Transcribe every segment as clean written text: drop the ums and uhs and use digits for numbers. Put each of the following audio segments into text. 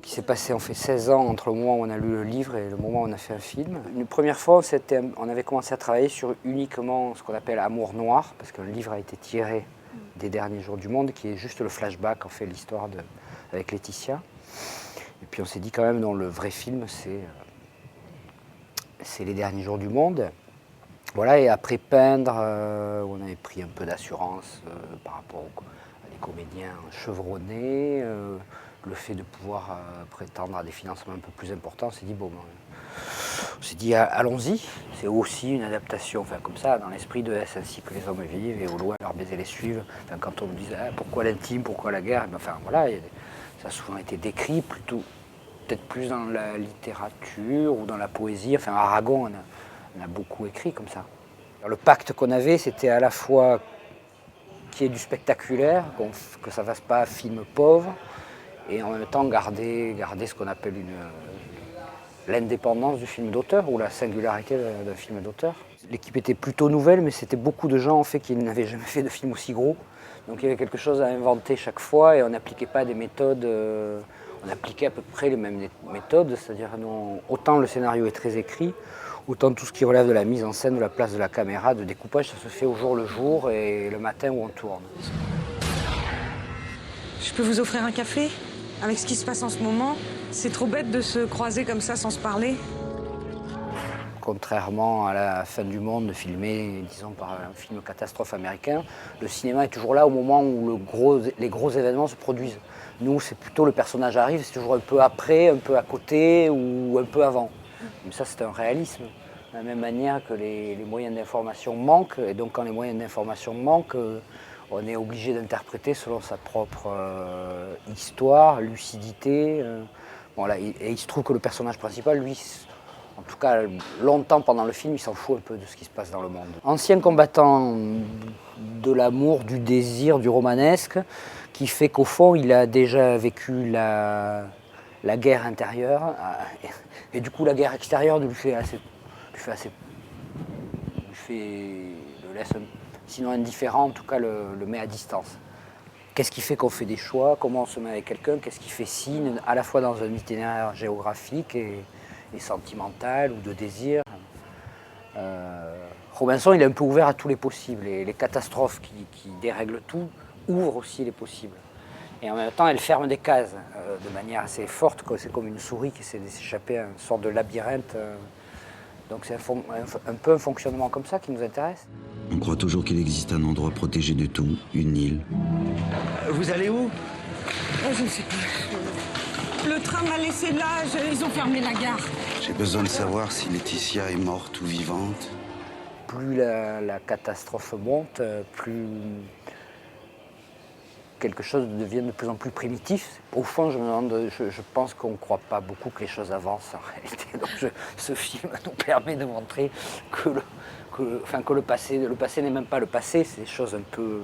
Donc il s'est passé en fait 16 ans entre le moment où on a lu le livre et le moment où on a fait un film. Une première fois, on avait commencé à travailler sur uniquement ce qu'on appelle Amour noir, parce que le livre a été tiré des derniers jours du monde, qui est juste le flashback, en fait, l'histoire avec Laetitia. Et puis on s'est dit quand même, non, le vrai film, c'est les derniers jours du monde. Voilà, et après Peindre, on avait pris un peu d'assurance par rapport à des comédiens chevronnés. Le fait de pouvoir prétendre à des financements un peu plus importants, on s'est dit, bon, on s'est dit allons-y. C'est aussi une adaptation, enfin comme ça, dans l'esprit de Est ainsi que les hommes vivent et au loin leurs baisers les suivent. Enfin, quand on nous disait pourquoi l'intime, pourquoi la guerre, enfin voilà, ça a souvent été décrit plutôt, peut-être plus dans la littérature ou dans la poésie. Enfin Aragon, on a beaucoup écrit comme ça. Alors, le pacte qu'on avait, c'était à la fois qu'il y ait du spectaculaire, que ça ne fasse pas film pauvre, et en même temps garder ce qu'on appelle l'indépendance du film d'auteur ou la singularité d'un film d'auteur. L'équipe était plutôt nouvelle, mais c'était beaucoup de gens en fait, qui n'avaient jamais fait de film aussi gros. Donc il y avait quelque chose à inventer chaque fois et on n'appliquait pas des méthodes, on appliquait à peu près les mêmes méthodes, c'est-à-dire autant le scénario est très écrit, autant tout ce qui relève de la mise en scène, de la place de la caméra, de découpage, ça se fait au jour le jour et le matin où on tourne. Je peux vous offrir un café? Avec ce qui se passe en ce moment, c'est trop bête de se croiser comme ça sans se parler. Contrairement à la fin du monde filmé, disons, par un film catastrophe américain, le cinéma est toujours là au moment où les gros événements se produisent. Nous, c'est plutôt le personnage arrive, c'est toujours un peu après, un peu à côté ou un peu avant. Mais ça, c'est un réalisme. De la même manière que les moyens d'information manquent, et donc quand les moyens d'information manquent, on est obligé d'interpréter selon sa propre histoire, lucidité. Voilà. Et il se trouve que le personnage principal, lui, en tout cas longtemps pendant le film, il s'en fout un peu de ce qui se passe dans le monde. Ancien combattant de l'amour, du désir, du romanesque, qui fait qu'au fond, il a déjà vécu la guerre intérieure, et du coup la guerre extérieure le laisse sinon indifférent, en tout cas le met à distance. Qu'est-ce qui fait qu'on fait des choix, comment on se met avec quelqu'un, qu'est-ce qui fait signe, à la fois dans un itinéraire géographique et sentimental ou de désir. Robinson, il est un peu ouvert à tous les possibles, et les catastrophes qui dérèglent tout ouvrent aussi les possibles. Et en même temps, elle ferme des cases de manière assez forte, c'est comme une souris qui essaie de s'échapper à une sorte de labyrinthe. Donc c'est un peu un fonctionnement comme ça qui nous intéresse. On croit toujours qu'il existe un endroit protégé de tout, une île. Vous allez où? Je ne sais pas. Le train m'a laissé là, ils ont fermé la gare. J'ai besoin de savoir si Laetitia est morte ou vivante. Plus la catastrophe monte, plus quelque chose devient de plus en plus primitif. Au fond, je pense qu'on ne croit pas beaucoup que les choses avancent en réalité. Donc ce film nous permet de montrer que le passé n'est même pas le passé, c'est des choses un peu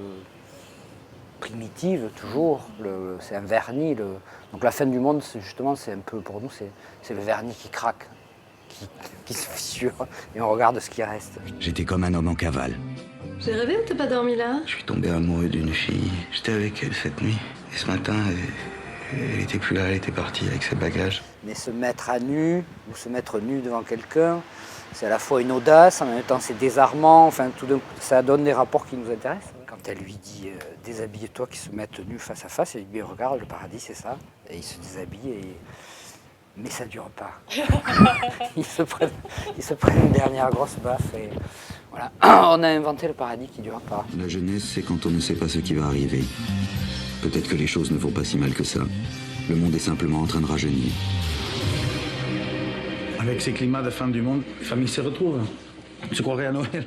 primitives toujours. C'est un vernis. Donc la fin du monde, justement, c'est un peu pour nous, c'est le vernis qui craque, qui se fissure, et on regarde ce qui reste. J'étais comme un homme en cavale. J'ai rêvé ou t'as pas dormi là? Je suis tombé amoureux d'une fille. J'étais avec elle cette nuit. Et ce matin, elle était plus là, elle était partie avec ses bagages. Mais se mettre à nu, ou se mettre nu devant quelqu'un, c'est à la fois une audace, en même temps c'est désarmant, enfin tout d'un coup, ça donne des rapports qui nous intéressent. Quand elle lui dit déshabille-toi, qu'ils se mettent nus face à face, elle lui dit regarde, le paradis c'est ça. Et il se déshabille, mais ça dure pas. Ils se prennent une dernière grosse baffe et voilà. On a inventé le paradis qui dure pas. La jeunesse, c'est quand on ne sait pas ce qui va arriver. Peut-être que les choses ne vont pas si mal que ça. Le monde est simplement en train de rajeunir. Avec ces climats de fin du monde, les familles se retrouvent. Je croirais à Noël.